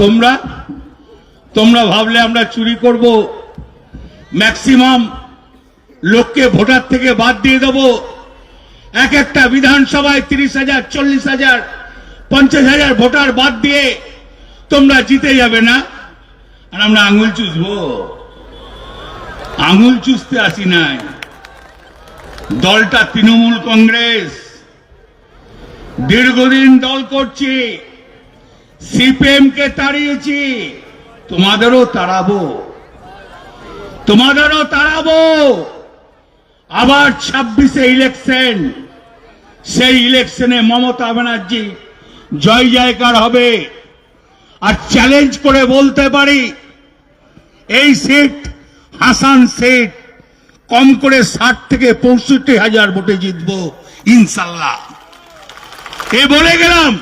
তোমরা তোমরা ভাবলে আমরা চুরি করব, ম্যাক্সিমাম লোককে ভোটার থেকে বাদ দিয়ে দেব, এক একটা বিধানসভায় 30,000, 40,000, 50,000 ভোটার বাদ দিয়ে তোমরা জিতে যাবে না। আর আমরা আঙুল চুষবো? আঙুল চুষতে আসি নাই। দলটা তৃণমূল কংগ্রেস, দীর্ঘদিন দল করছি, সিপিএম কে তাড়িয়েছি, তোমাদেরও তাড়াবো, তোমাদেরও তাড়াবো। আবার 26-এ ইলেকশন, সেই ইলেকশনে মমতা ব্যানার্জি জয় জয়কার হবে। আর চ্যালেঞ্জ করে বলতে পারি, এই সিট হাসান সিট কম করে 60 থেকে 65,000 ভোটে জিতবো ইনশাল্লাহ। এ বলে গেলাম।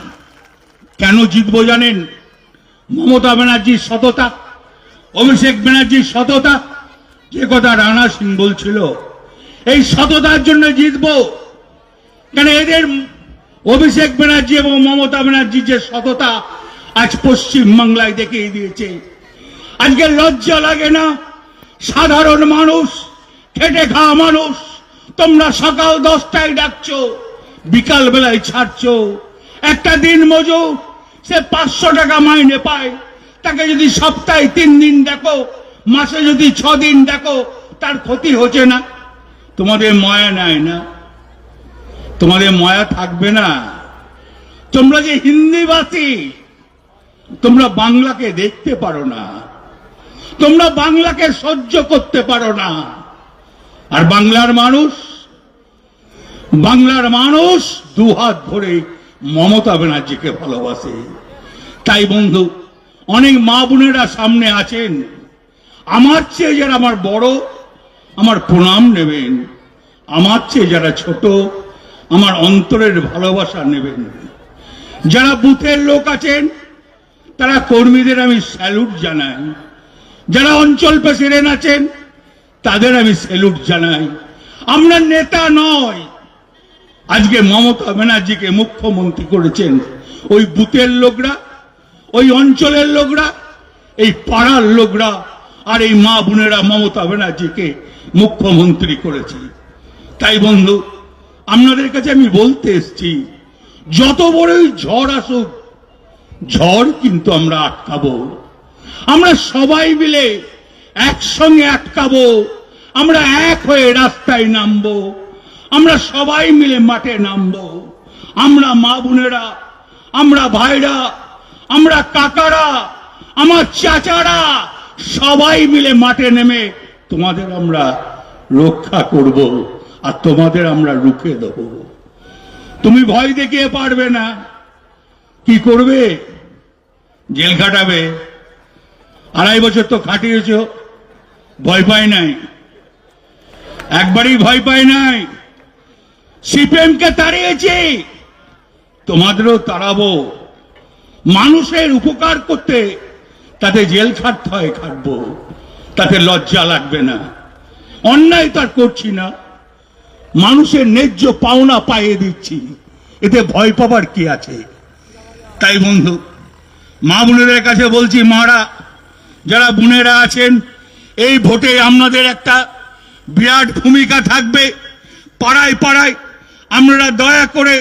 কেন জিতবো জানেন? মমতা ব্যানার্জির সততা, অভিষেক ব্যানার্জির সততা, যে কথা রানা সিং বলছিল, এই সততার জন্য জিতবো। কেন এদের অভিষেক ব্যানার্জি এবং মমতা ব্যানার্জির যে সততা আজ পশ্চিম বাংলায় দেখিয়ে দিয়েছে। আজকে লজ্জা লাগে না? সাধারণ মানুষ, খেটে খাওয়া মানুষ, তোমরা সকাল 10টায় ডাকছো, বিকাল বেলায় ছাড়ছো। একটা দিন মজুর, সে 500 টাকা মাইনে পায়, তাকে যদি সপ্তাহে 3 দিন দেখো, মাসে যদি 6 দিন দেখো, তার ক্ষতি হচ্ছে না? তোমাদের মায়া নাই না? তোমাদের মায়া থাকবে না? তোমরা যে হিন্দিভাষী, তোমরা বাংলাকে দেখতে পারো না, তোমরা বাংলাকে সহ্য করতে পারো না। আর বাংলার মানুষ দুহাত ভরে মমতা ব্যানার্জিকে ভালোবাসে। তাই বন্ধু, অনেক মা বোনেরা সামনে আছেন, আমার চেয়ে যারা আমার বড়, আমার প্রণাম নেবেন, আমার চেয়ে যারা ছোট, আমার অন্তরের ভালোবাসা নেবেন। যারা বুথের লোক আছেন, তারা কর্মীদের আমি স্যালুট জানাই। যারা অঞ্চল প্রেসিডেন্ট আছেন, তাদের আমি স্যালুট জানাই। আমরা নেতা নয়। আজকে মমতা ব্যানার্জিকে মুখ্যমন্ত্রী করেছেন ওই বুথের লোকরা, ওই অঞ্চলের লোকরা, এই পাড়ার লোকরা, আর এই মা বোনেরা মমতা ব্যানার্জিকে মুখ্যমন্ত্রী করেছে। তাই বন্ধু, আপনাদের কাছে আমি বলতে এসছি, যত বড়ই ঝড় আসুক, ঝড় কিন্তু আমরা আটকাবো। আমরা সবাই মিলে একসঙ্গে আটকাবো। আমরা এক হয়ে রাস্তায় নামবো, আমরা সবাই মিলে মাঠে নামবো। আমরা মা বোনেরা, আমরা ভাইরা, আমরা কাকারা, আমার চাচারা, সবাই মিলে মাঠে নেমে তোমাদের আমরা রক্ষা করব, আর তোমাদের আমরা রুখে দেব। তুমি ভয় দেখিয়ে পারবে না। কি করবে? জেল খাটাবে। 2.5 বছর তো খাটিয়েছ, ভয় পায় নাই, একবারই ভয় পায় নাই। সিপিএম কে তাড়িয়েছি, তোমাদেরও তাড়াবো। মানুষের উপকার করতে তাতে জেল খাটতে হয়, খাটবো, তাতে লজ্জা লাগবে না। অন্যায় তার করছি না, মানুষের ন্যায্য পাওনা পাইয়ে দিচ্ছি, এতে ভয় পাবার কি আছে? তাই বন্ধু, মা বোনেদের কাছে বলছি, মারা যারা বোনেরা আছেন, এই ভোটে আপনাদের একটা বিরাট ভূমিকা থাকবে। পাড়ায় পাড়ায় আপনারা দয়া করে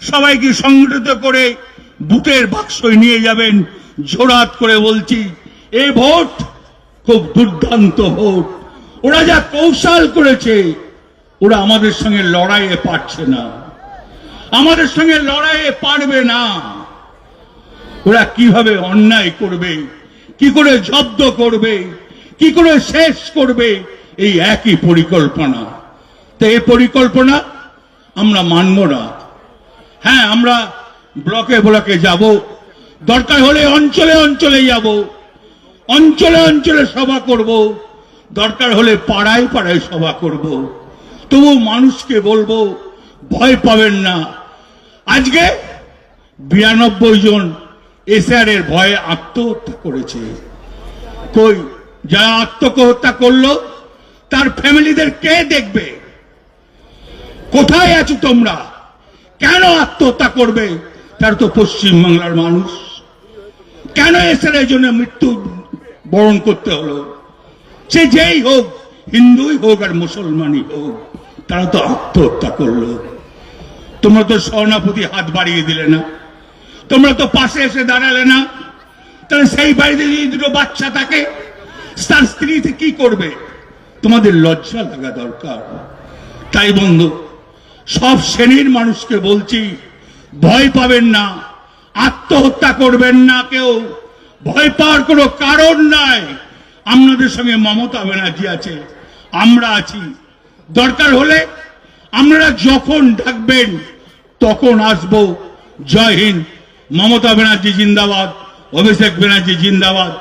সবাইকে সংগঠিত করে বুথের বাক্সয় নিয়ে যাবেন। জোড়হাত করে বলছি, এই ভোট খুব দুর্দান্ত ভোট। ওরা যা কৌশল করেছে, ওরা আমাদের সঙ্গে লড়াইয়ে পারছে না, আমাদের সঙ্গে লড়াইয়ে পারবে না। ওরা কিভাবে অন্যায় করবে, কি করে জব্দ করবে, কি করে শেষ করবে, এই একই পরিকল্পনা। তো এই পরিকল্পনা আমরা মানব না। হ্যাঁ, আমরা ব্লকে ব্লকে যাব, দরকার হলে অঞ্চলে অঞ্চলে যাব, অঞ্চলে অঞ্চলে সভা করব, দরকার হলে পাড়ায় পাড়ায় সভা করব। তবু মানুষকে বলবো, ভয় পাবেন না। আজকে 92 জন এসআর এর ভয়ে আত্মহত্যা করেছে। কই, যারা আত্মহত্যা করলো তার ফ্যামিলিদের কে দেখবে? কোথায় আছো তোমরা? কেন আত্মহত্যা করবে? তার তো পশ্চিম বাংলার মানুষ। কেন কেন এসআরের জন্য মৃত্যু বরণ করতে হলো? সে যেই হোক, হিন্দুই হোক আর মুসলমানই হোক, তারা তো আত্মহত্যা করলো। তোমরা তো সহানুভূতি হাত বাড়িয়ে দিলে না, তোমরা তো পাশে এসে দাঁড়ালে না। তাহলে সেই বাড়িতে যদি দুটো বাচ্চা থাকে, তার স্ত্রী কি করবে? তোমাদের লজ্জা লাগা দরকার। তাই বন্ধু, সব শ্রেণীর মানুষকে বলছি, ভয় পাবেন না, আত্মহত্যা করবেন না কেউ। ভয় পাওয়ার কোনো কারণ নাই। আপনাদের সঙ্গে মমতা ব্যানার্জি আছে, আমরা আছি। দরকার হলে আপনারা যখন ডাকবেন তখন আসবো। জয় হিন্দ। মমতা ব্যানার্জি জিন্দাবাদ, অভিষেক ব্যানার্জি জিন্দাবাদ।